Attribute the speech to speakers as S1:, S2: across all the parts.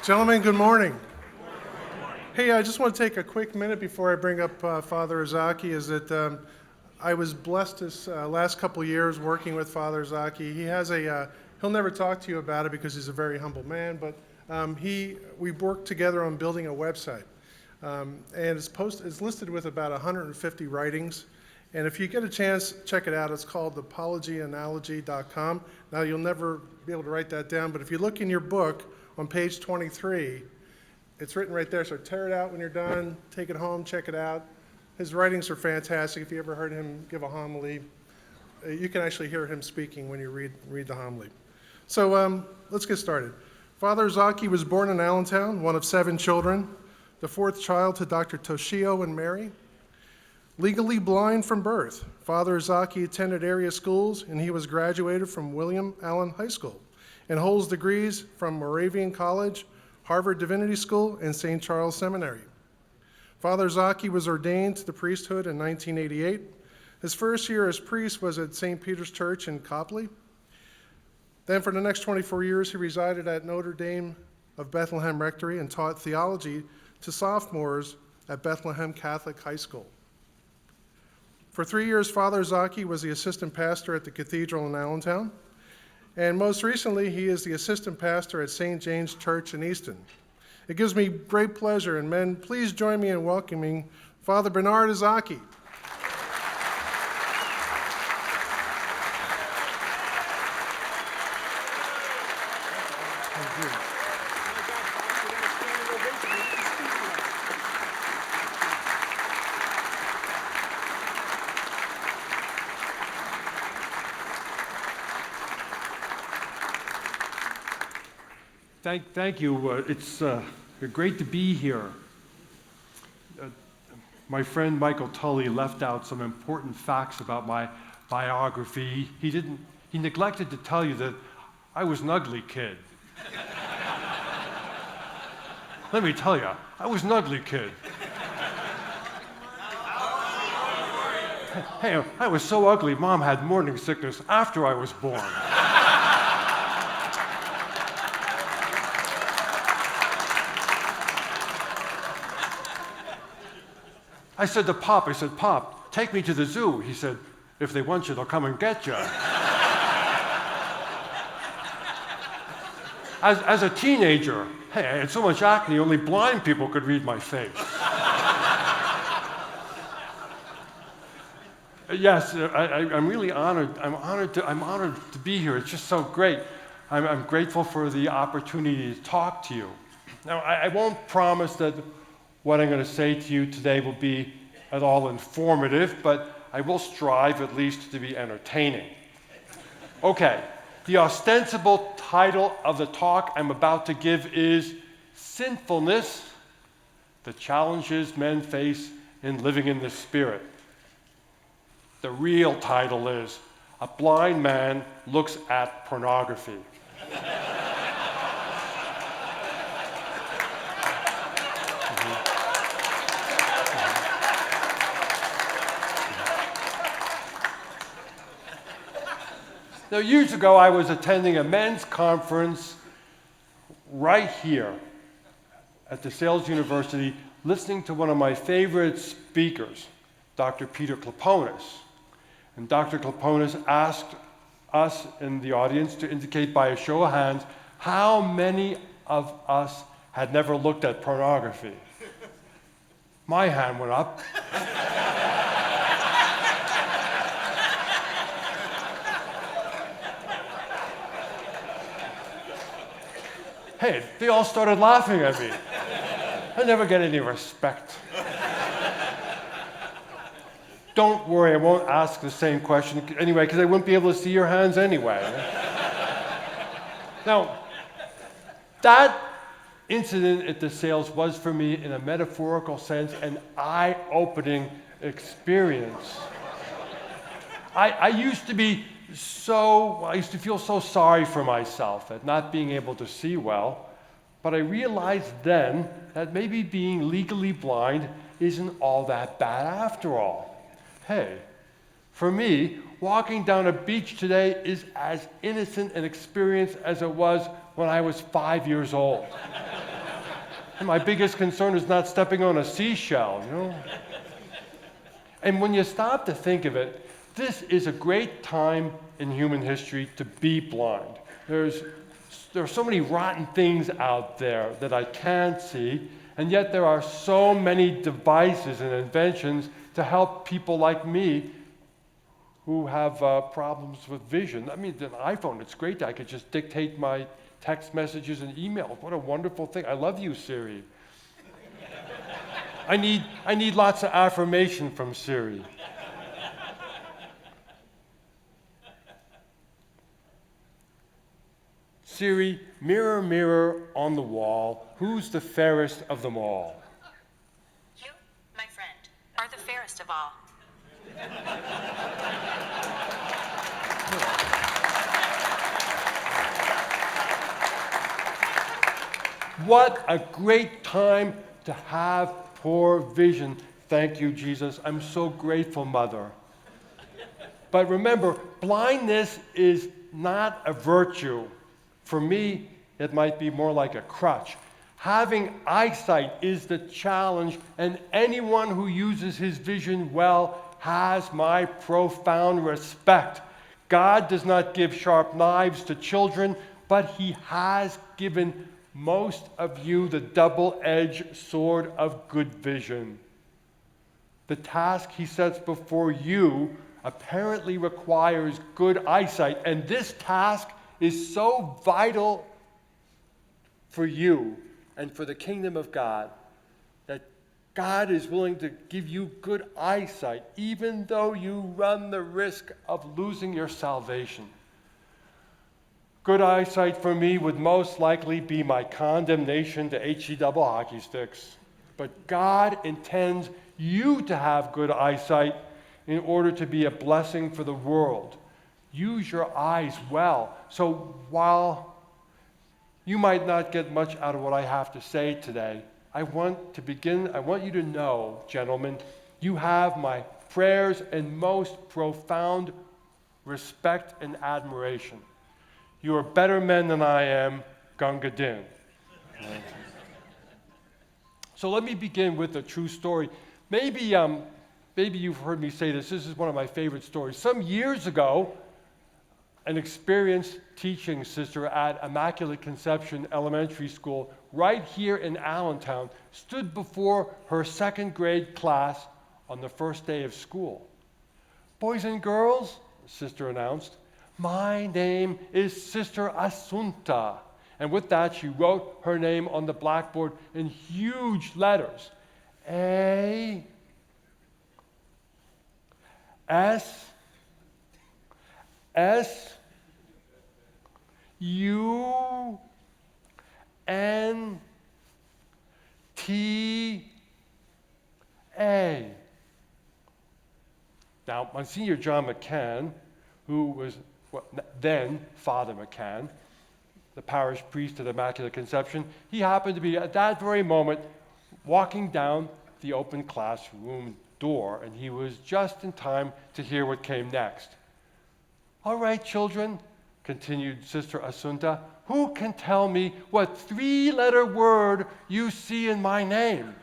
S1: Gentlemen, good morning. Hey, I just want to take a quick minute before I bring up Father Ezaki. I was blessed this last couple of years working with Father Ezaki. He has he'll never talk to you about it because he's a very humble man, but we worked together on building a website. And it's listed with about 150 writings. And if you get a chance, check it out. It's called apologyanalogy.com. Now, you'll never be able to write that down, but if you look in your book on page 23, it's written right there. So tear it out when you're done, take it home, check it out. His writings are fantastic. If you ever heard him give a homily, you can actually hear him speaking when you read the homily. So let's get started. Father Ezaki was born in Allentown, one of 7 children, the 4th child to Dr. Toshio and Mary. Legally blind from birth, Father Ezaki attended area schools, and he was graduated from William Allen High School and holds degrees from Moravian College, Harvard Divinity School, and St. Charles Seminary. Father Ezaki was ordained to the priesthood in 1988. His first year as priest was at St. Peter's Church in Copley. Then for the next 24 years, he resided at Notre Dame of Bethlehem Rectory and taught theology to sophomores at Bethlehem Catholic High School. For 3 years, Father Ezaki was the assistant pastor at the cathedral in Allentown, and most recently, he is the assistant pastor at St. James Church in Easton. It gives me great pleasure, and men, please join me in welcoming Father Bernard Ezaki. Thank you.
S2: Thank you. It's great to be here. My friend Michael Tully left out some important facts about my biography. He neglected to tell you that I was an ugly kid. Let me tell you, I was an ugly kid. Hey, I was so ugly, Mom had morning sickness after I was born. I said to Pop, Pop, take me to the zoo. He said, if they want you, they'll come and get you. As a teenager, hey, I had so much acne, only blind people could read my face. Yes, I'm really honored. I'm honored to be here. It's just so great. I'm grateful for the opportunity to talk to you. Now, I won't promise that what I'm going to say to you today will be at all informative, but I will strive at least to be entertaining. Okay, the ostensible title of the talk I'm about to give is Sinfulness, the Challenges Men Face in Living in the Spirit. The real title is A Blind Man Looks at Pornography. Now, years ago, I was attending a men's conference right here at DeSales University, listening to one of my favorite speakers, Dr. Peter Kloponis. And Dr. Kloponis asked us in the audience to indicate by a show of hands how many of us had never looked at pornography. My hand went up. Hey, they all started laughing at me. I never get any respect. Don't worry, I won't ask the same question anyway, because I wouldn't be able to see your hands anyway. Now, that incident at DeSales was for me, in a metaphorical sense, an eye-opening experience. I used to feel so sorry for myself at not being able to see well, but I realized then that maybe being legally blind isn't all that bad after all. Hey, for me, walking down a beach today is as innocent an experience as it was when I was 5 years old. And my biggest concern is not stepping on a seashell, you know? And when you stop to think of it, this is a great time in human history to be blind. There are so many rotten things out there that I can't see, and yet there are so many devices and inventions to help people like me who have problems with vision. I mean, an iPhone, it's great that I could just dictate my text messages and emails. What a wonderful thing. I love you, Siri. I need lots of affirmation from Siri. Siri, mirror, mirror on the wall, who's the fairest of them all?
S3: You, my friend, are the fairest of all.
S2: What a great time to have poor vision. Thank you, Jesus. I'm so grateful, Mother. But remember, blindness is not a virtue. For me, it might be more like a crutch. Having eyesight is the challenge, and anyone who uses his vision well has my profound respect. God does not give sharp knives to children, but he has given most of you the double-edged sword of good vision. The task he sets before you apparently requires good eyesight, and this task is so vital for you and for the kingdom of God that God is willing to give you good eyesight, even though you run the risk of losing your salvation. Good eyesight for me would most likely be my condemnation to HE double hockey sticks. But God intends you to have good eyesight in order to be a blessing for the world. Use your eyes well. So while you might not get much out of what I have to say today, I want you to know, gentlemen, you have my prayers and most profound respect and admiration. You are better men than I am, Gunga Din. So let me begin with a true story. Maybe you've heard me say this. This is one of my favorite stories. Some years ago, an experienced teaching sister at Immaculate Conception Elementary School right here in Allentown stood before her second grade class on the first day of school. Boys and girls, the sister announced, my name is Sister Asunta. And with that, she wrote her name on the blackboard in huge letters. A, S, S, U, N, T, A. Now, Monsignor John McCann, who was then Father McCann, the parish priest of the Immaculate Conception, he happened to be at that very moment walking down the open classroom door, and he was just in time to hear what came next. All right, children, continued Sister Asunta, who can tell me what three-letter word you see in my name?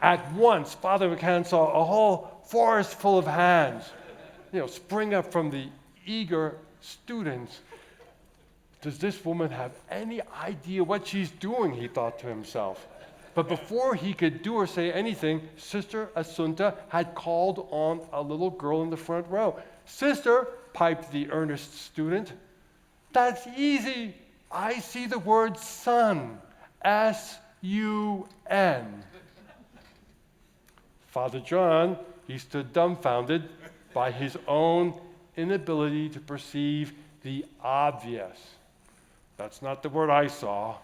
S2: At once, Father McCann saw a whole forest full of hands, spring up from the eager students. Does this woman have any idea what she's doing, he thought to himself. But before he could do or say anything, Sister Asunta had called on a little girl in the front row. Sister, piped the earnest student, that's easy. I see the word sun, S-U-N. Father John, he stood dumbfounded by his own inability to perceive the obvious. That's not the word I saw,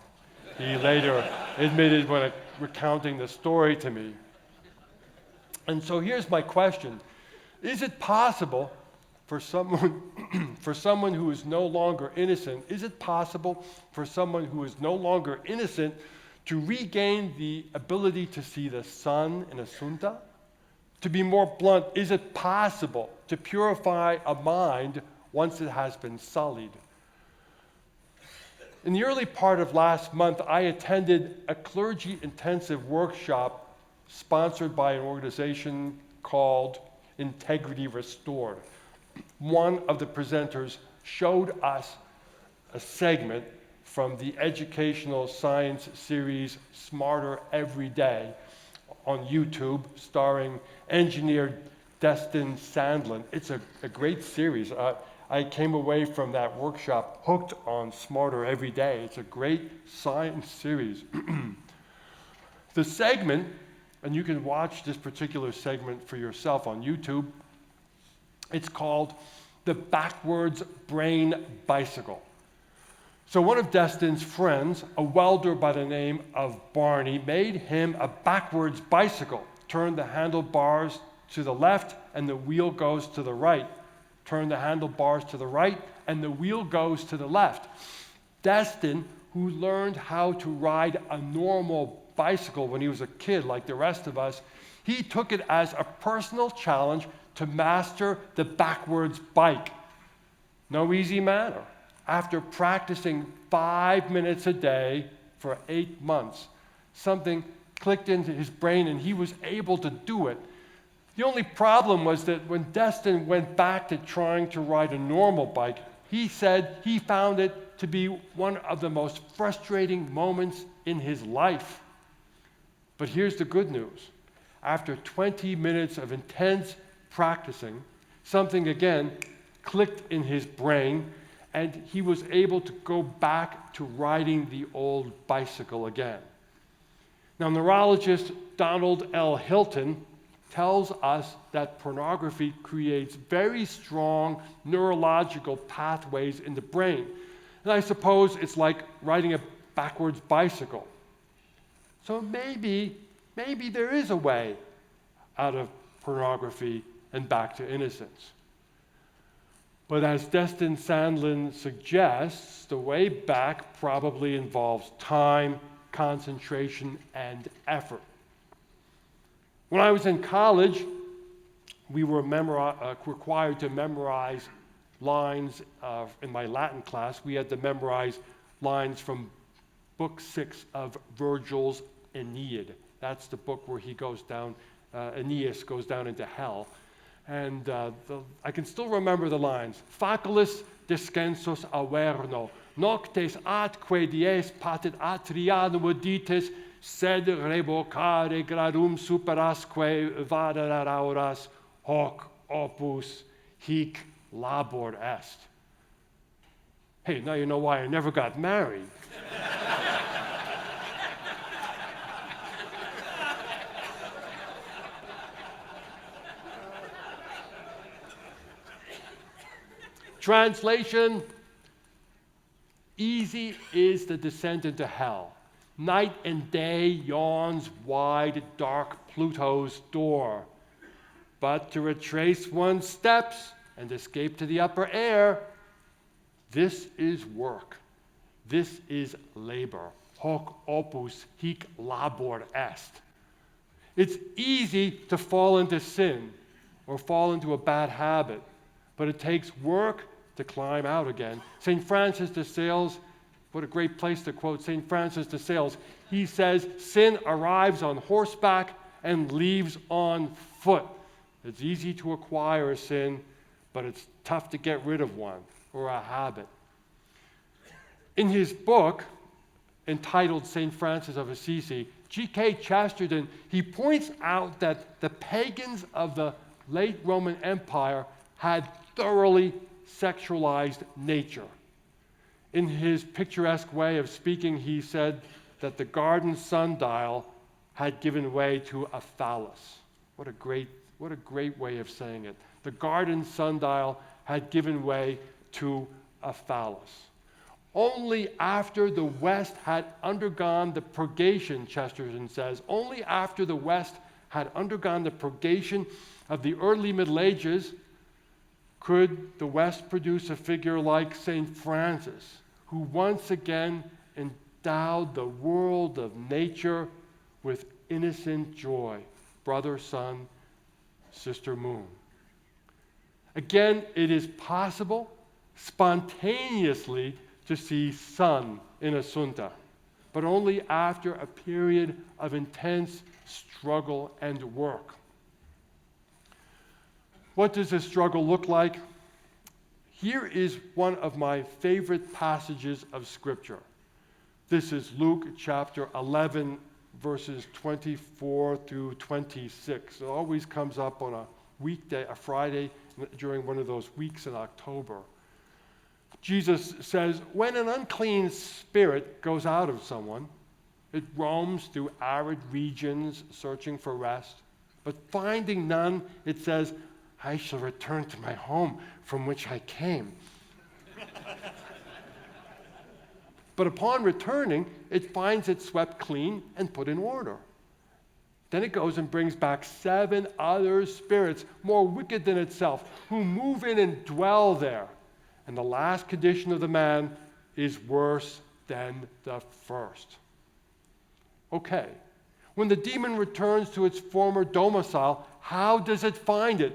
S2: he later admitted when recounting the story to me. And so here's my question. Is it possible for someone who is no longer innocent, to regain the ability to see the sun in Asunta? To be more blunt, is it possible to purify a mind once it has been sullied? In the early part of last month, I attended a clergy intensive workshop sponsored by an organization called Integrity Restored. One of the presenters showed us a segment from the educational science series Smarter Every Day on YouTube, starring engineer Destin Sandlin. It's a great series. I came away from that workshop hooked on Smarter Every Day. It's a great science series. The segment, and you can watch this particular segment for yourself on YouTube, it's called The Backwards Brain Bicycle. So one of Destin's friends, a welder by the name of Barney, made him a backwards bicycle. Turn the handlebars to the left and the wheel goes to the right. Turn the handlebars to the right and the wheel goes to the left. Destin, who learned how to ride a normal bicycle when he was a kid like the rest of us, he took it as a personal challenge to master the backwards bike. No easy matter. After practicing 5 minutes a day for 8 months, something clicked into his brain and he was able to do it. The only problem was that when Destin went back to trying to ride a normal bike, he said he found it to be one of the most frustrating moments in his life. But here's the good news. After 20 minutes of intense practicing, something again clicked in his brain, and he was able to go back to riding the old bicycle again. Now, neurologist Donald L. Hilton tells us that pornography creates very strong neurological pathways in the brain. And I suppose it's like riding a backwards bicycle. So maybe there is a way out of pornography and back to innocence. But as Destin Sandlin suggests, the way back probably involves time, concentration, and effort. When I was in college, we were required to memorize lines in my Latin class. We had to memorize lines from Book 6 of Virgil's Aeneid. That's the book where he goes down, Aeneas goes down into hell. And I can still remember the lines. Faculus descensus averno, noctes atque dies patet atrianum auditis, sed revocare gradum superasque vaderat auras, hoc opus hic labor est. Hey, now you know why I never got married. Translation, easy is the descent into hell. Night and day yawns wide, dark Pluto's door. But to retrace one's steps and escape to the upper air, this is work. This is labor. Hoc opus hic labor est. It's easy to fall into sin or fall into a bad habit, but it takes work to climb out again. St. Francis de Sales, what a great place to quote St. Francis de Sales. He says, sin arrives on horseback and leaves on foot. It's easy to acquire a sin, but it's tough to get rid of one or a habit. In his book, entitled St. Francis of Assisi, G.K. Chesterton, he points out that the pagans of the late Roman Empire had thoroughly sexualized nature. In his picturesque way of speaking, he said that the garden sundial had given way to a phallus. What a great way of saying it. The garden sundial had given way to a phallus. Only after the West had undergone the purgation, Chesterton says, only after the West had undergone the purgation of the early Middle Ages could the West produce a figure like St. Francis, who once again endowed the world of nature with innocent joy. Brother, son, Sister Moon. Again, it is possible spontaneously to see sun in Asunta, but only after a period of intense struggle and work. What does this struggle look like? Here is one of my favorite passages of Scripture. This is Luke chapter 11, verses 24 through 26. It always comes up on a weekday, a Friday, during one of those weeks in October. Jesus says, when an unclean spirit goes out of someone, it roams through arid regions searching for rest, but finding none, it says, I shall return to my home from which I came. But upon returning, it finds it swept clean and put in order. Then it goes and brings back 7 other spirits, more wicked than itself, who move in and dwell there. And the last condition of the man is worse than the first. Okay, when the demon returns to its former domicile, how does it find it?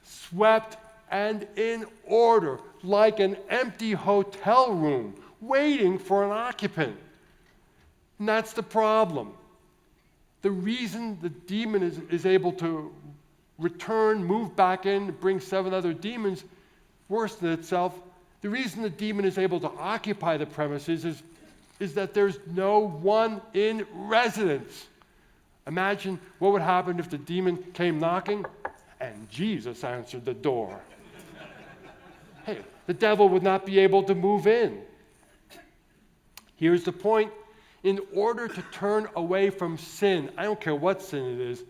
S2: Swept and in order, like an empty hotel room, waiting for an occupant. And that's the problem. The reason the demon is able to return, move back in, bring 7 other demons worse than itself, the reason the demon is able to occupy the premises is that there's no one in residence. Imagine what would happen if the demon came knocking and Jesus answered the door. Hey, the devil would not be able to move in. Here's the point. In order to turn away from sin, I don't care what sin it is,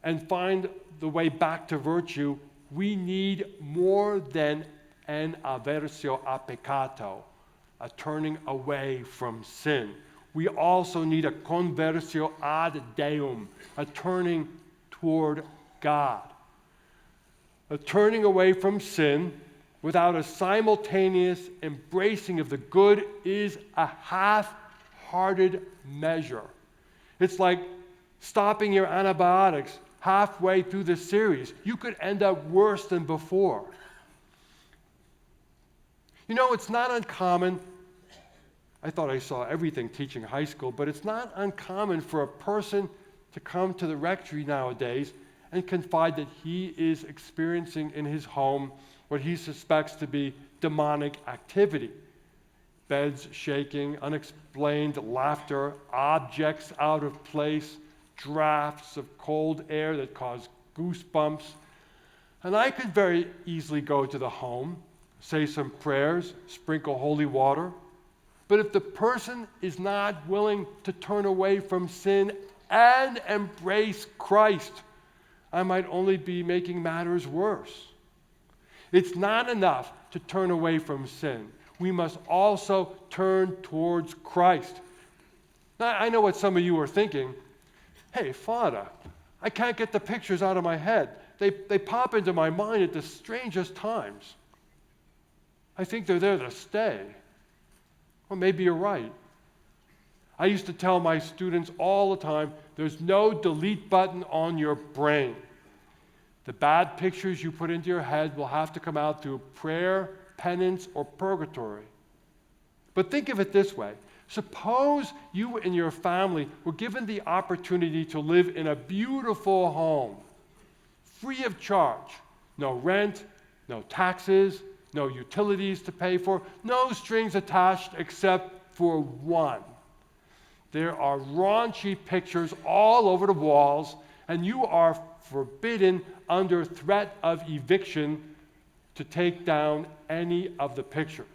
S2: and find the way back to virtue, we need more than an aversio a peccato, a turning away from sin. We also need a conversio ad Deum, a turning toward God. A turning away from sin without a simultaneous embracing of the good is a half-hearted measure. It's like stopping your antibiotics halfway through the series. You could end up worse than before. You know, it's not uncommon. I thought I saw everything teaching high school, but it's not uncommon for a person to come to the rectory nowadays and confide that he is experiencing in his home what he suspects to be demonic activity. Beds shaking, unexplained laughter, objects out of place, drafts of cold air that cause goosebumps. And I could very easily go to the home, say some prayers, sprinkle holy water. But if the person is not willing to turn away from sin and embrace Christ, I might only be making matters worse. It's not enough to turn away from sin. We must also turn towards Christ. Now, I know what some of you are thinking. Hey, Father, I can't get the pictures out of my head. They pop into my mind at the strangest times. I think they're there to stay. Well, maybe you're right. I used to tell my students all the time, there's no delete button on your brain. The bad pictures you put into your head will have to come out through prayer, penance, or purgatory. But think of it this way. Suppose you and your family were given the opportunity to live in a beautiful home, free of charge. No rent, no taxes, no utilities to pay for, no strings attached except for one. There are raunchy pictures all over the walls, and you are forbidden under threat of eviction to take down any of the pictures.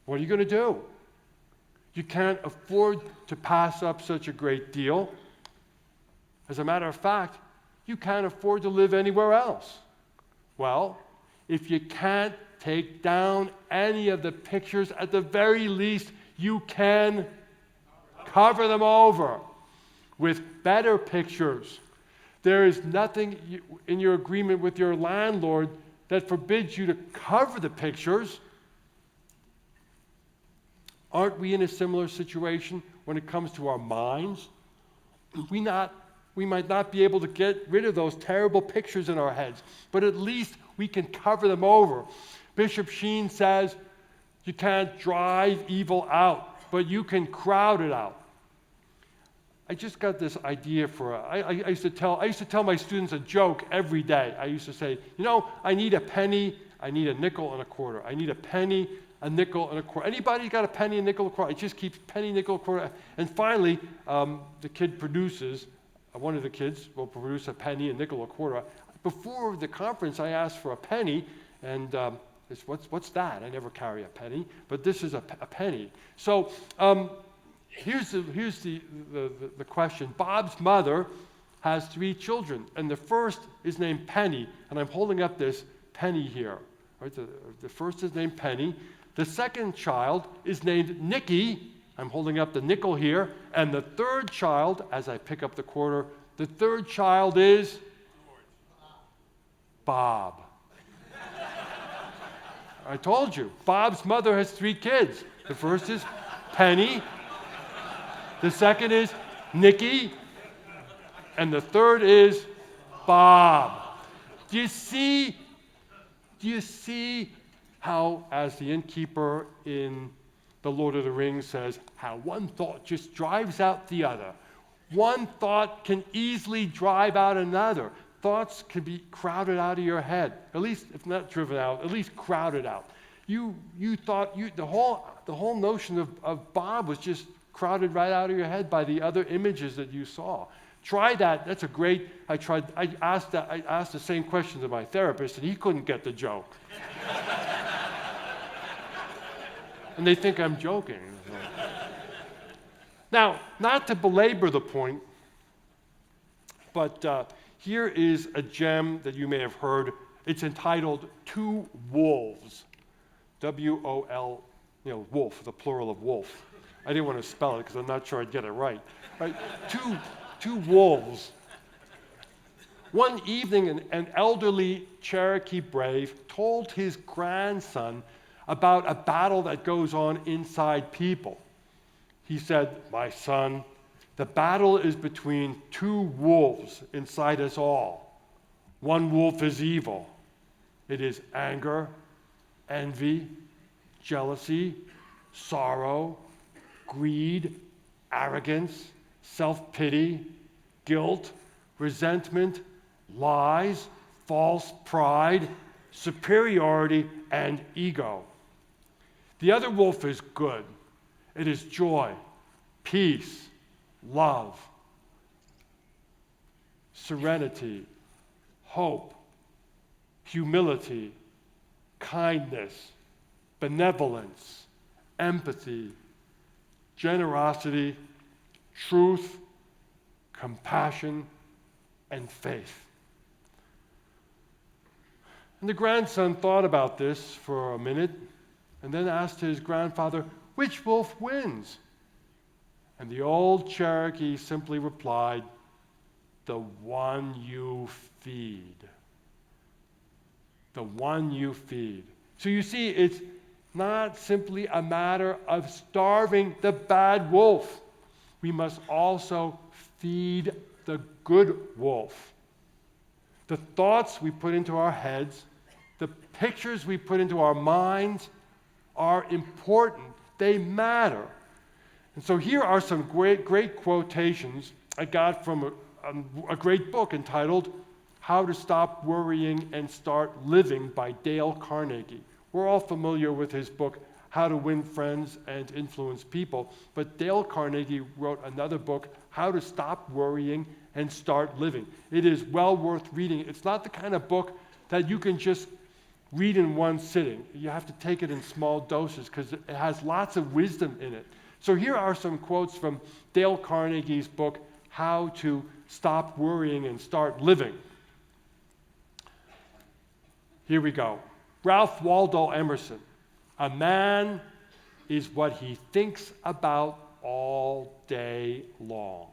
S2: What are you going to do? You can't afford to pass up such a great deal. As a matter of fact, you can't afford to live anywhere else. Well, if you can't take down any of the pictures, at the very least, you can cover them over with better pictures. There is nothing in your agreement with your landlord that forbids you to cover the pictures. Aren't we in a similar situation when it comes to our minds? We not we might not be able to get rid of those terrible pictures in our heads, but at least we can cover them over. Bishop Sheen says, you can't drive evil out, but you can crowd it out. I just got this idea I used to tell my students a joke every day. I used to say, I need a penny, I need a nickel and a quarter. I need a penny, a nickel, and a quarter. Anybody got a penny, a nickel, a quarter? It just keeps penny, nickel, quarter. And finally, the kid produces, one of the kids will produce a penny, a nickel, a quarter. Before the conference, I asked for a penny, and what's that? I never carry a penny, but this is a penny. So here's the question. Bob's mother has 3 children, and the first is named Penny, and I'm holding up this penny here. Right? The first is named Penny. The second child is named Nicky. I'm holding up the nickel here. And the third child, as I pick up the quarter, the third child is Bob. I told you, Bob's mother has 3 kids. The first is Penny. The second is Nicky. And the third is Bob. Do you see how, as the innkeeper in The Lord of the Rings says, how one thought just drives out the other? One thought can easily drive out another. Thoughts can be crowded out of your head, at least, if not driven out, at least crowded out. You thought the whole notion of Bob was just crowded right out of your head by the other images that you saw. Try that. That's a great. I asked the same question to my therapist, and he couldn't get the joke. And they think I'm joking. Now, not to belabor the point, but here is a gem that you may have heard. It's entitled Two Wolves. W-O-L, wolf, the plural of wolf. I didn't want to spell it because I'm not sure I'd get it right. Right? Two wolves. One evening, an elderly Cherokee brave told his grandson about a battle that goes on inside people. He said, "My son, the battle is between 2 wolves inside us all. One wolf is evil. It is anger, envy, jealousy, sorrow, greed, arrogance, self-pity, guilt, resentment, lies, false pride, superiority, and ego. The other wolf is good. It is joy, peace, love, serenity, hope, humility, kindness, benevolence, empathy, generosity, truth, compassion, and faith." And the grandson thought about this for a minute and then asked his grandfather, "Which wolf wins?" And the old Cherokee simply replied, "The one you feed. The one you feed." So you see, it's not simply a matter of starving the bad wolf. We must also feed the good wolf. The thoughts we put into our heads, the pictures we put into our minds are important. They matter. And so here are some great quotations I got from a great book entitled How to Stop Worrying and Start Living by Dale Carnegie. We're all familiar with his book, How to Win Friends and Influence People, but Dale Carnegie wrote another book, How to Stop Worrying and Start Living. It is well worth reading. It's not the kind of book that you can just read in one sitting. You have to take it in small doses because it has lots of wisdom in it. So here are some quotes from Dale Carnegie's book, How to Stop Worrying and Start Living. Here we go. Ralph Waldo Emerson. "A man is what he thinks about all day long."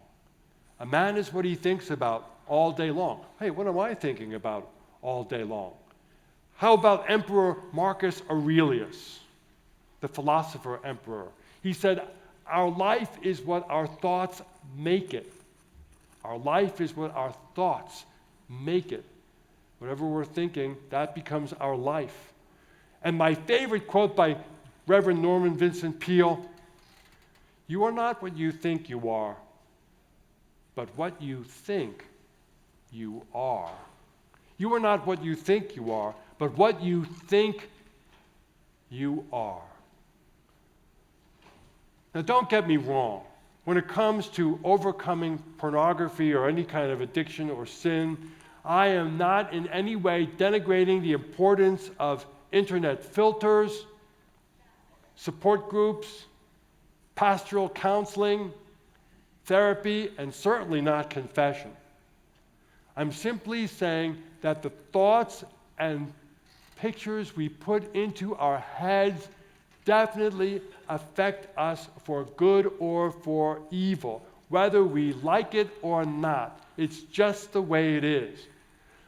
S2: A man is what he thinks about all day long. Hey, what am I thinking about all day long? How about Emperor Marcus Aurelius, the philosopher emperor? He said, "Our life is what our thoughts make it. Our life is what our thoughts make it. Whatever we're thinking, that becomes our life. And my favorite quote by Reverend Norman Vincent Peale, "You are not what you think you are, but what you think you are." You are not what you think you are, but what you think you are. Now, don't get me wrong. When it comes to overcoming pornography or any kind of addiction or sin, I am not in any way denigrating the importance of internet filters, support groups, pastoral counseling, therapy, and certainly not confession. I'm simply saying that the thoughts and pictures we put into our heads definitely affect us for good or for evil, whether we like it or not. It's just the way it is.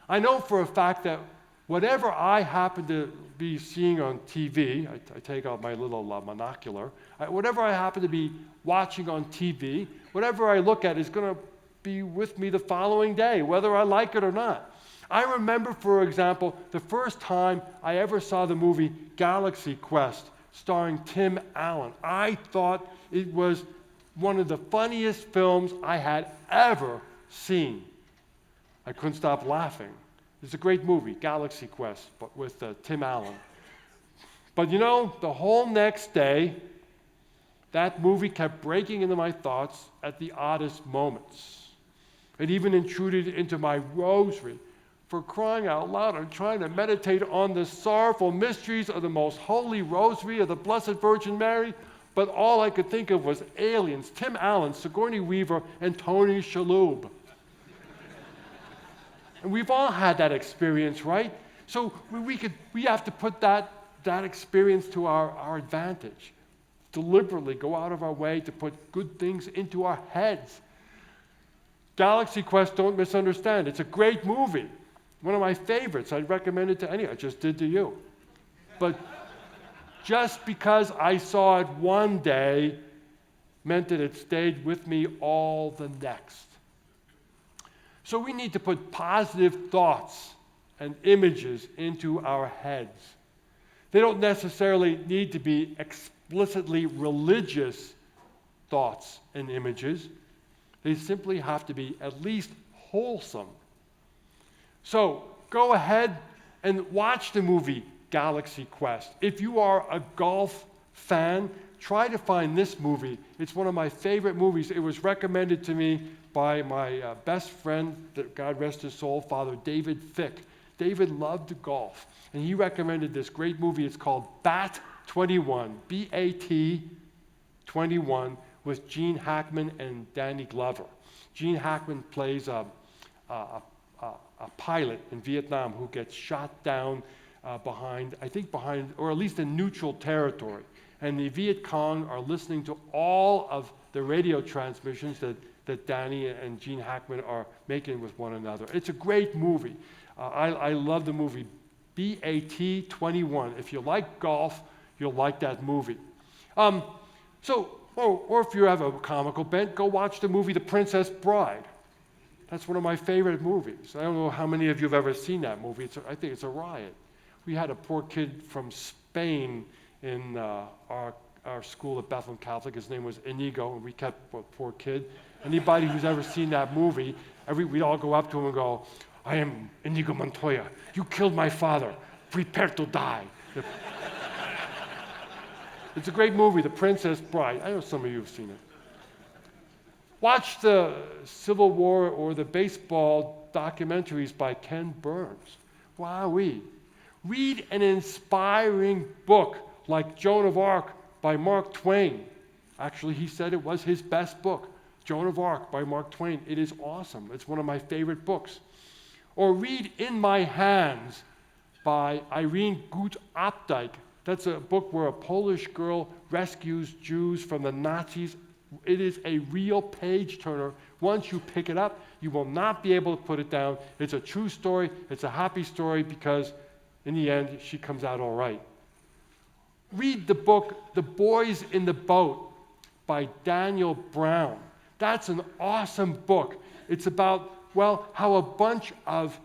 S2: I know for a fact that whatever I happen to be seeing on TV, I take out my little monocular, whatever I happen to be watching on TV, whatever I look at is going to be with me the following day, whether I like it or not. I remember, for example, the first time I ever saw the movie Galaxy Quest, starring Tim Allen. I thought it was one of the funniest films I had ever seen. I couldn't stop laughing. It's a great movie, Galaxy Quest, but with Tim Allen. But you know, the whole next day, that movie kept breaking into my thoughts at the oddest moments. It even intruded into my rosary. For crying out loud, I'm trying to meditate on the sorrowful mysteries of the most holy rosary of the Blessed Virgin Mary, but all I could think of was aliens, Tim Allen, Sigourney Weaver, and Tony Shalhoub. And we've all had that experience, right? So we have to put that experience to our advantage. Deliberately go out of our way to put good things into our heads. Galaxy Quest, don't misunderstand. It's a great movie. One of my favorites. I'd recommend it to anyone. I just did to you. But just because I saw it one day meant that it stayed with me all the next. So we need to put positive thoughts and images into our heads. They don't necessarily need to be explicitly religious thoughts and images. They simply have to be at least wholesome. So go ahead and watch the movie Galaxy Quest. If you are a golf fan, try to find this movie. It's one of my favorite movies. It was recommended to me by my best friend, God rest his soul, Father David Fick. David loved golf, and he recommended this great movie. It's called Bat 21, B-A-T 21, with Gene Hackman and Danny Glover. Gene Hackman plays a pilot in Vietnam who gets shot down behind, or at least in neutral territory. And the Viet Cong are listening to all of the radio transmissions that Danny and Gene Hackman are making with one another. It's a great movie. I love the movie BAT 21. If you like golf, you'll like that movie. Or if you have a comical bent, go watch the movie The Princess Bride. That's one of my favorite movies. I don't know how many of you have ever seen that movie. I think it's a riot. We had a poor kid from Spain in our school at Bethlehem Catholic. His name was Inigo, and we kept a poor kid. Anybody who's ever seen that movie, we'd all go up to him and go, "I am Inigo Montoya. You killed my father. Prepare to die." It's a great movie, The Princess Bride. I know some of you have seen it. Watch the Civil War or the baseball documentaries by Ken Burns. Wowee. Read an inspiring book like Joan of Arc by Mark Twain. Actually, he said it was his best book, Joan of Arc by Mark Twain. It is awesome. It's one of my favorite books. Or read In My Hands by Irene Gut-Opdyke. That's a book where a Polish girl rescues Jews from the Nazis. It is a real page-turner. Once you pick it up, you will not be able to put it down. It's a true story. It's a happy story because in the end, she comes out all right. Read the book, The Boys in the Boat by Daniel Brown. That's an awesome book. It's about, well, how a bunch of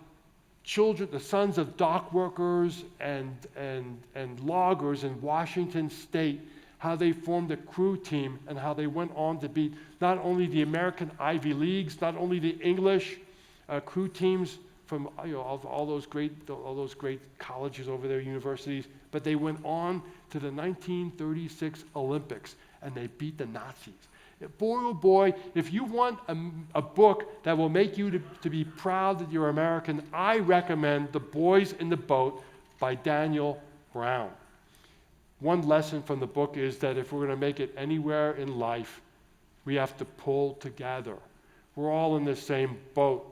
S2: children, the sons of dock workers and loggers in Washington State, how they formed a crew team and how they went on to beat not only the American Ivy Leagues, not only the English crew teams from all those great colleges over there, universities, but they went on to the 1936 Olympics and they beat the Nazis. Boy, oh boy, if you want a book that will make you to be proud that you're American, I recommend The Boys in the Boat by Daniel Brown. One lesson from the book is that if we're going to make it anywhere in life, we have to pull together. We're all in the same boat,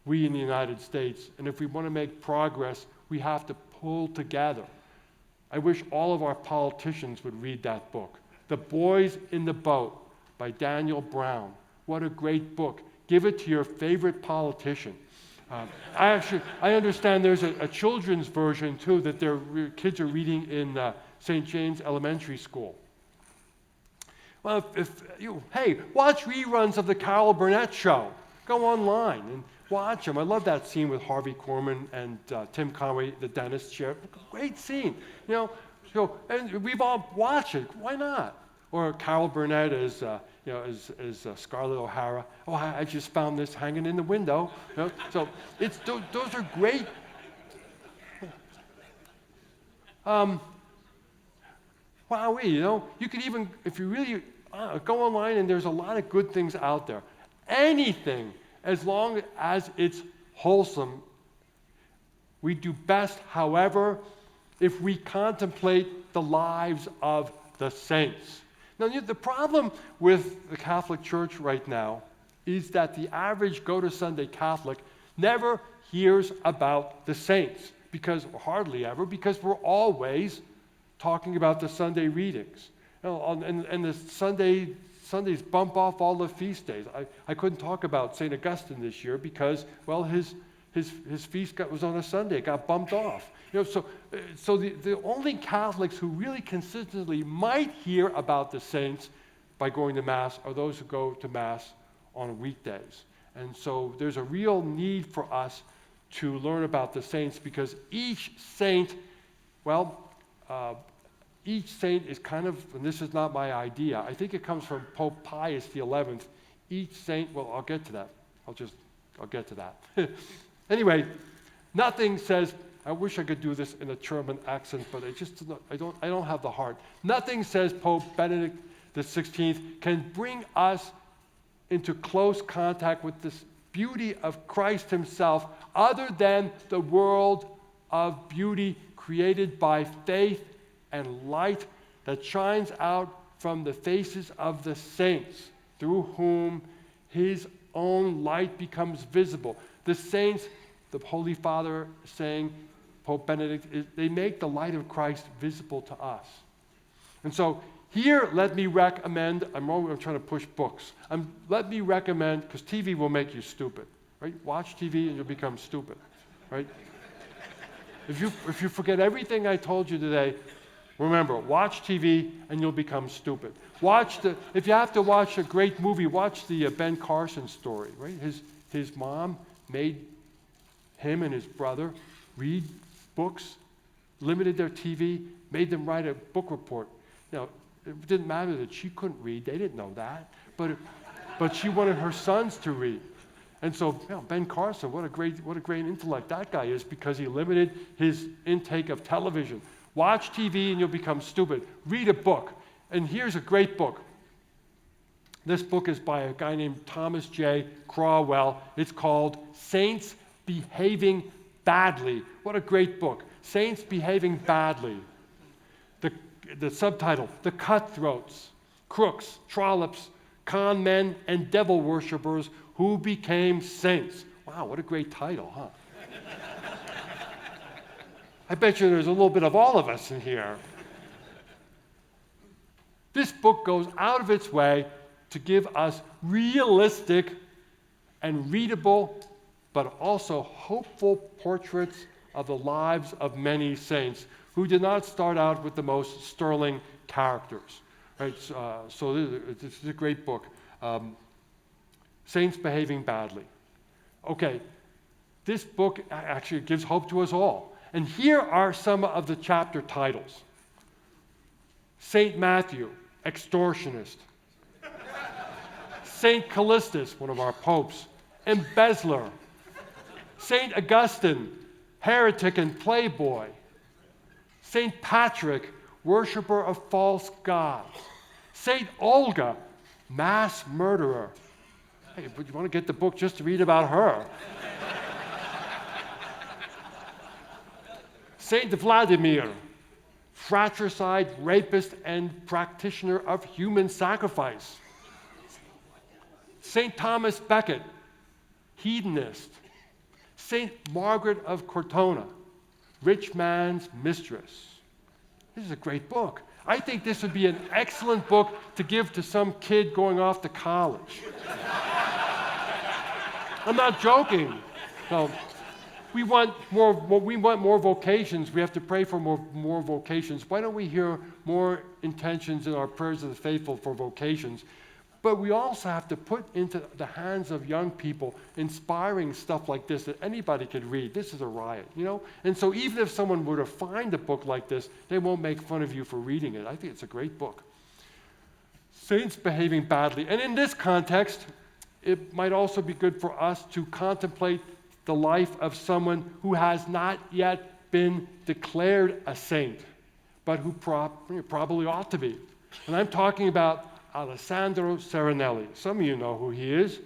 S2: we in the United States, and if we want to make progress, we have to pull together. I wish all of our politicians would read that book, The Boys in the Boat by Daniel Brown. What a great book. Give it to your favorite politician. I understand there's a children's version too that their kids are reading in St. James Elementary School. Well, hey, watch reruns of the Carol Burnett Show. Go online and watch them. I love that scene with Harvey Korman and Tim Conway, the dentist chair. Great scene, and we've all watched it. Why not? Or Carol Burnett as Scarlett O'Hara. Oh, I just found this hanging in the window. So those are great. Wowee, you could even, if you really go online, and there's a lot of good things out there. Anything, as long as it's wholesome. We do best, however, if we contemplate the lives of the saints. Now, the problem with the Catholic Church right now is that the average go-to-Sunday Catholic never hears about the saints, hardly ever, because we're always talking about the Sunday readings. And the Sundays bump off all the feast days. I couldn't talk about St. Augustine this year because, well, his feast was on a Sunday. It got bumped off. So the only Catholics who really consistently might hear about the saints by going to Mass are those who go to Mass on weekdays. And so there's a real need for us to learn about the saints because each saint is kind of, and this is not my idea, I think it comes from Pope Pius XI. Each saint, well, I'll get to that. I'll get to that. Anyway, nothing says, I wish I could do this in a German accent, but I don't have the heart. Nothing says Pope Benedict XVI can bring us into close contact with this beauty of Christ himself other than the world of beauty created by faith and light that shines out from the faces of the saints, through whom his own light becomes visible. The saints, the Holy Father saying, Pope Benedict, they make the light of Christ visible to us. And so here, let me recommend, I'm trying to push books. Let me recommend, because TV will make you stupid, right? Watch TV and you'll become stupid, right? If you forget everything I told you today, remember, watch TV and you'll become stupid. If you have to watch a great movie, watch the Ben Carson Story, right? His mom made him and his brother read books, limited their TV, made them write a book report. It didn't matter that she couldn't read. They didn't know that. But she wanted her sons to read. And so Ben Carson, what a great intellect that guy is because he limited his intake of television. Watch TV and you'll become stupid. Read a book. And here's a great book. This book is by a guy named Thomas J. Crawwell. It's called Saints Behaving Badly. What a great book. Saints Behaving Badly. The subtitle, The Cutthroats, Crooks, Trollops, Con Men, and Devil Worshippers Who Became Saints. Wow, what a great title, huh? I bet you there's a little bit of all of us in here. This book goes out of its way to give us realistic and readable, but also hopeful portraits of the lives of many saints who did not start out with the most sterling characters. Right? So it's a great book. Saints Behaving Badly. Okay, this book actually gives hope to us all. And here are some of the chapter titles. Saint Matthew, extortionist. Saint Callistus, one of our popes, embezzler. Saint Augustine, heretic and playboy. Saint Patrick, worshiper of false gods. Saint Olga, mass murderer. Hey, but you want to get the book just to read about her. Saint Vladimir, fratricide, rapist, and practitioner of human sacrifice. Saint Thomas Becket, hedonist. Saint Margaret of Cortona, rich man's mistress. This is a great book. I think this would be an excellent book to give to some kid going off to college. I'm not joking. No. We want more vocations. We have to pray for more vocations. Why don't we hear more intentions in our prayers of the faithful for vocations? But we also have to put into the hands of young people inspiring stuff like this that anybody could read. This is a riot, you know? And so even if someone were to find a book like this, they won't make fun of you for reading it. I think it's a great book. Saints Behaving Badly. And in this context, it might also be good for us to contemplate the life of someone who has not yet been declared a saint, but who probably ought to be. And I'm talking about Alessandro Serenelli. Some of you know who he is.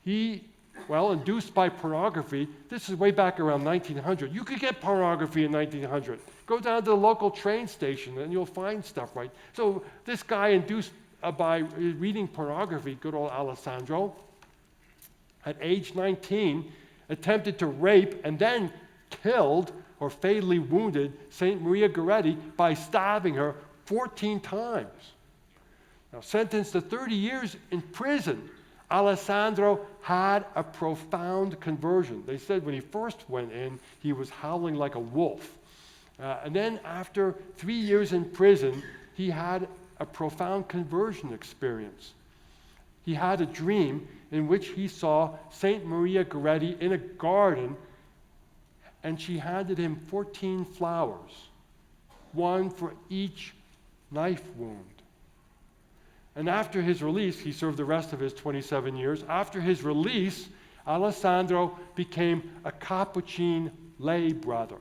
S2: He, induced by pornography. This is way back around 1900. You could get pornography in 1900. Go down to the local train station and you'll find stuff, right? So this guy induced by reading pornography, good old Alessandro, at age 19, attempted to rape and then killed or fatally wounded St. Maria Goretti by stabbing her 14 times. Now, sentenced to 30 years in prison, Alessandro had a profound conversion. They said when he first went in, he was howling like a wolf. And then after 3 years in prison, he had a profound conversion experience. He had a dream in which he saw St. Maria Goretti in a garden, and she handed him 14 flowers, one for each knife wound. And after his release, he served the rest of his 27 years. After his release, Alessandro became a Capuchin lay brother.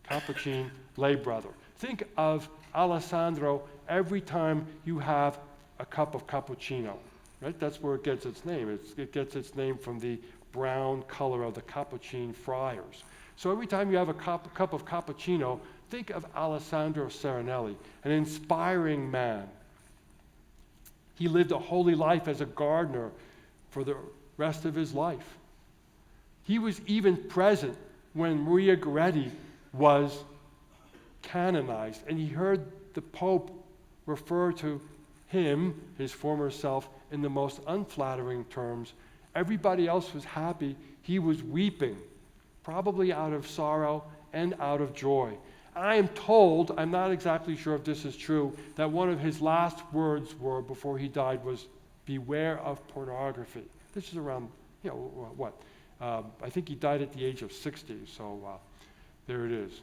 S2: Capuchin lay brother. Think of Alessandro every time you have a cup of cappuccino. Right? That's where it gets its name. It gets its name from the brown color of the Capuchin friars. So every time you have a cup of cappuccino, think of Alessandro Serenelli, an inspiring man. He lived a holy life as a gardener for the rest of his life. He was even present when Maria Goretti was canonized, and he heard the Pope refer to him, his former self, in the most unflattering terms. Everybody else was happy. He was weeping, probably out of sorrow and out of joy. I am told, I'm not exactly sure if this is true, that one of his last words were, before he died, was, "Beware of pornography." This is around, I think he died at the age of 60, so there it is.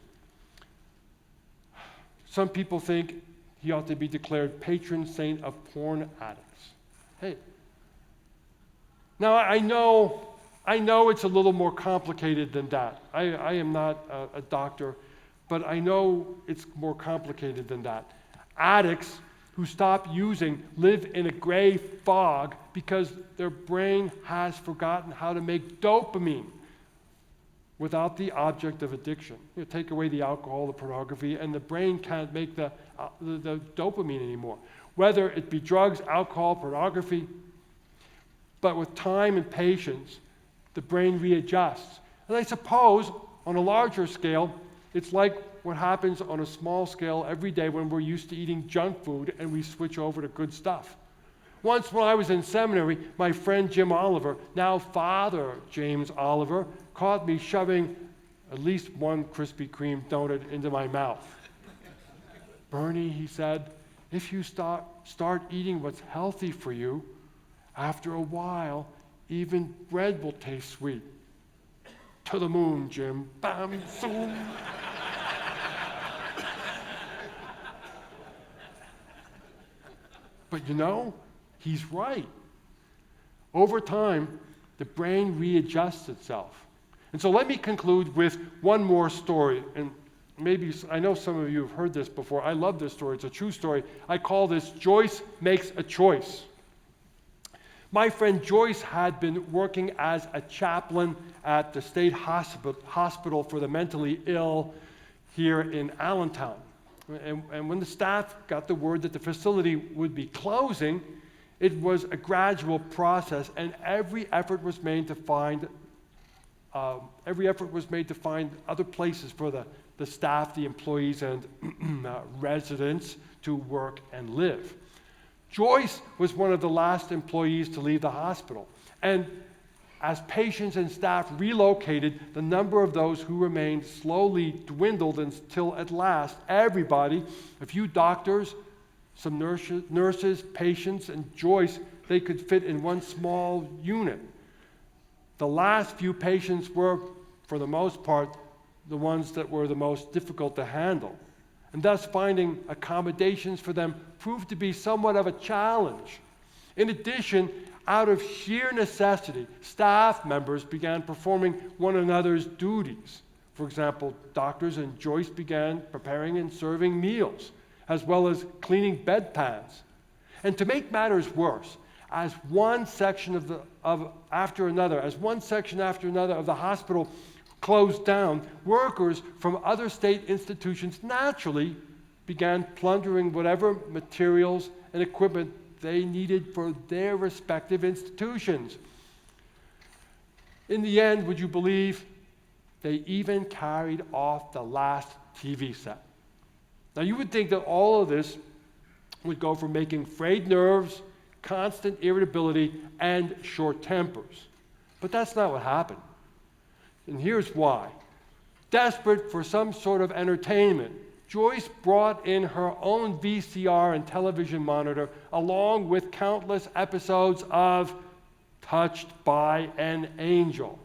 S2: Some people think he ought to be declared patron saint of porn addicts. Hey. Now, I know it's a little more complicated than that. I am not a doctor, but I know it's more complicated than that. Addicts who stop using live in a gray fog because their brain has forgotten how to make dopamine without the object of addiction. You take away the alcohol, the pornography, and the brain can't make the dopamine anymore. Whether it be drugs, alcohol, pornography, but with time and patience, the brain readjusts. And I suppose, on a larger scale, it's like what happens on a small scale every day when we're used to eating junk food and we switch over to good stuff. Once when I was in seminary, my friend Jim Oliver, now Father James Oliver, caught me shoving at least one Krispy Kreme donut into my mouth. "Bernie," he said, "if you start eating what's healthy for you, after a while, Even bread will taste sweet. To the moon, Jim. Bam, zoom. But you know, he's right. Over time, the brain readjusts itself. And so let me conclude with one more story. And maybe, I know some of you have heard this before. I love this story. It's a true story. I call this Joyce Makes a Choice. My friend Joyce had been working as a chaplain at the state hospital for the mentally ill here in Allentown. And when the staff got the word that the facility would be closing, it was a gradual process, and every effort was made to find other places for the staff, the employees, and residents to work and live. Joyce was one of the last employees to leave the hospital, and as patients and staff relocated, the number of those who remained slowly dwindled until at last everybody, a few doctors, some nurses, patients, and Joyce, they could fit in one small unit. The last few patients were, for the most part, the ones that were the most difficult to handle. And thus finding accommodations for them proved to be somewhat of a challenge. In addition, out of sheer necessity, staff members began performing one another's duties. For example, doctors and Joyce began preparing and serving meals, as well as cleaning bedpans. And to make matters worse, as one section after another of the hospital closed down, workers from other state institutions naturally began plundering whatever materials and equipment they needed for their respective institutions. In the end, would you believe, they even carried off the last TV set. Now, you would think that all of this would go from making frayed nerves, constant irritability, and short tempers. But that's not what happened. And here's why. Desperate for some sort of entertainment, Joyce brought in her own VCR and television monitor, along with countless episodes of Touched by an Angel,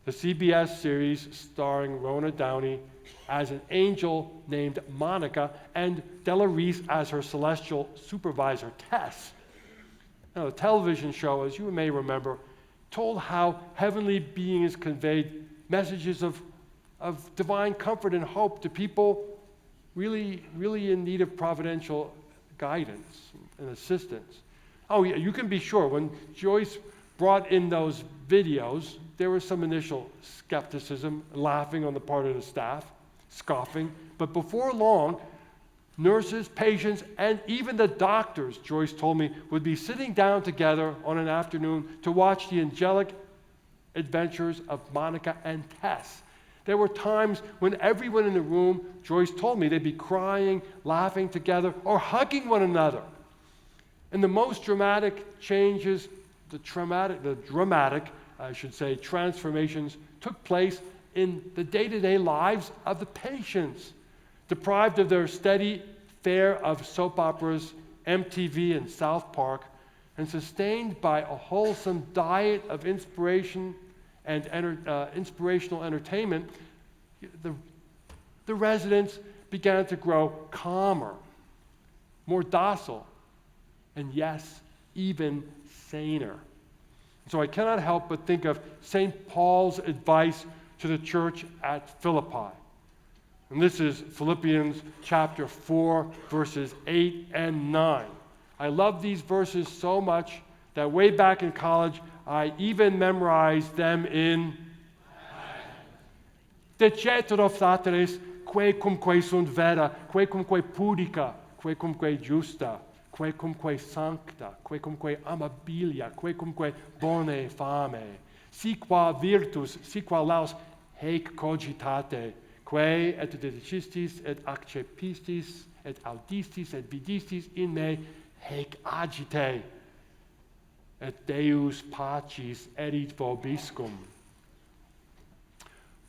S2: the CBS series starring Rona Downey as an angel named Monica, and Della Reese as her celestial supervisor, Tess. Now, the television show, as you may remember, told how heavenly beings conveyed messages of divine comfort and hope to people really in need of providential guidance and assistance. Oh yeah, you can be sure, when Joyce brought in those videos, there was some initial skepticism, laughing on the part of the staff, scoffing, but before long, nurses, patients, and even the doctors, Joyce told me, would be sitting down together on an afternoon to watch the angelic adventures of Monica and Tess. There were times when everyone in the room, Joyce told me, they'd be crying, laughing together, or hugging one another. And the most dramatic changes, the dramatic transformations took place in the day-to-day lives of the patients. Deprived of their steady fare of soap operas, MTV, and South Park, and sustained by a wholesome diet of inspiration and inspirational entertainment, the residents began to grow calmer, more docile, and yes, even saner. So I cannot help but think of St. Paul's advice to the church at Philippi. And this is Philippians chapter 4, verses 8 and 9. I love these verses so much that way back in college, I even memorized them in Decetero fratres, quae cumque sunt vera, quae cumque pudica, quae cumque justa, quae cumque sancta, quae cumque amabilia, quae cumque bone fame, si qua virtus, si qua laus, haec cogitate, quae et dedicistis, et accepistis, et audistis, et vidistis in me, haec agite, et Deus pacis erit vobiscum.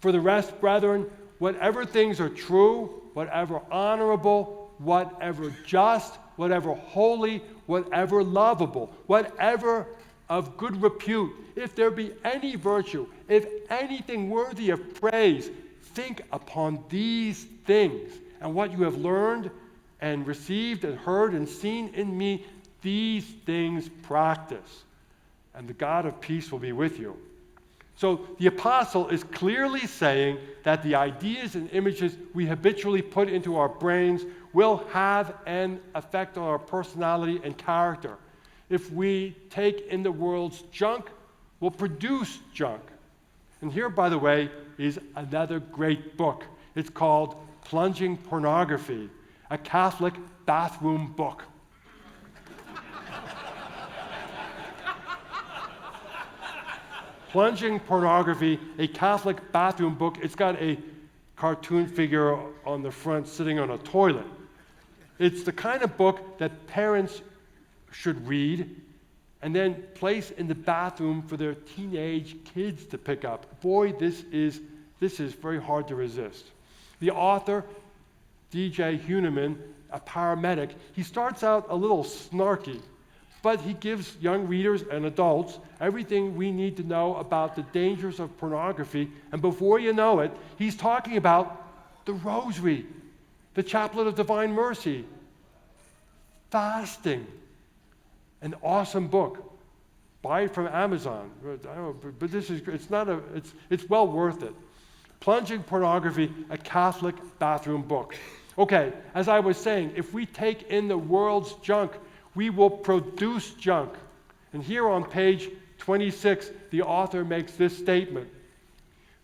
S2: For the rest, brethren, whatever things are true, whatever honorable, whatever just, whatever holy, whatever lovable, whatever of good repute, if there be any virtue, if anything worthy of praise, think upon these things. And what you have learned and received and heard and seen in me, these things practice. And the God of peace will be with you. So the apostle is clearly saying that the ideas and images we habitually put into our brains will have an effect on our personality and character. If we take in the world's junk, we'll produce junk. And here, by the way, is another great book. It's called Plunging Pornography, a Catholic bathroom book. Plunging Pornography, a Catholic bathroom book. It's got a cartoon figure on the front sitting on a toilet. It's the kind of book that parents should read and then place in the bathroom for their teenage kids to pick up. Boy, this is very hard to resist. The author, D.J. Huneman, a paramedic, he starts out a little snarky, but he gives young readers and adults everything we need to know about the dangers of pornography. And before you know it, he's talking about the rosary, the chaplet of divine mercy, fasting. An awesome book. Buy it from Amazon. But it's well worth it. Plunging Pornography, a Catholic bathroom book. Okay, as I was saying, if we take in the world's junk, we will produce junk. And here on page 26, the author makes this statement.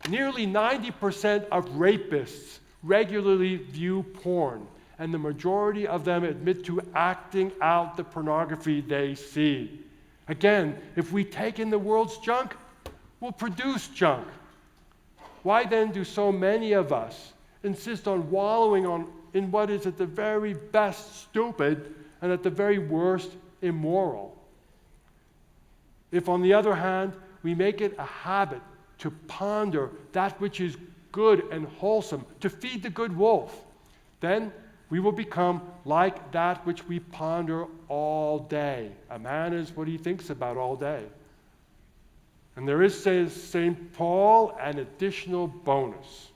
S2: Nearly 90% of rapists regularly view porn, and the majority of them admit to acting out the pornography they see. Again, if we take in the world's junk, we'll produce junk. Why then do so many of us insist on wallowing in what is at the very best stupid and at the very worst immoral? If, on the other hand, we make it a habit to ponder that which is good and wholesome, to feed the good wolf, then we will become like that which we ponder all day. A man is what he thinks about all day. And there is, says St. Paul, an additional bonus.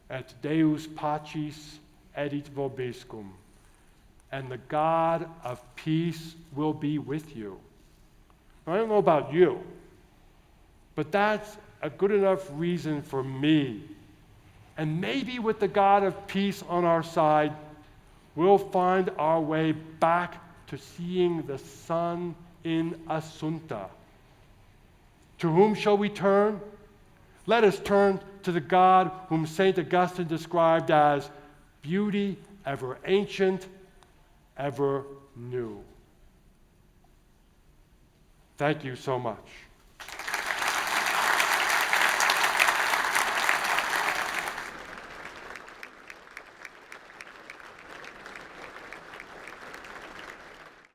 S2: Et Deus pacis edit vobiscum. And the God of peace will be with you. I don't know about you, but that's a good enough reason for me. And maybe with the God of peace on our side, we'll find our way back to seeing the sun in Assunta. To whom shall we turn? Let us turn to the God whom St. Augustine described as beauty ever ancient, ever new. Thank you so much.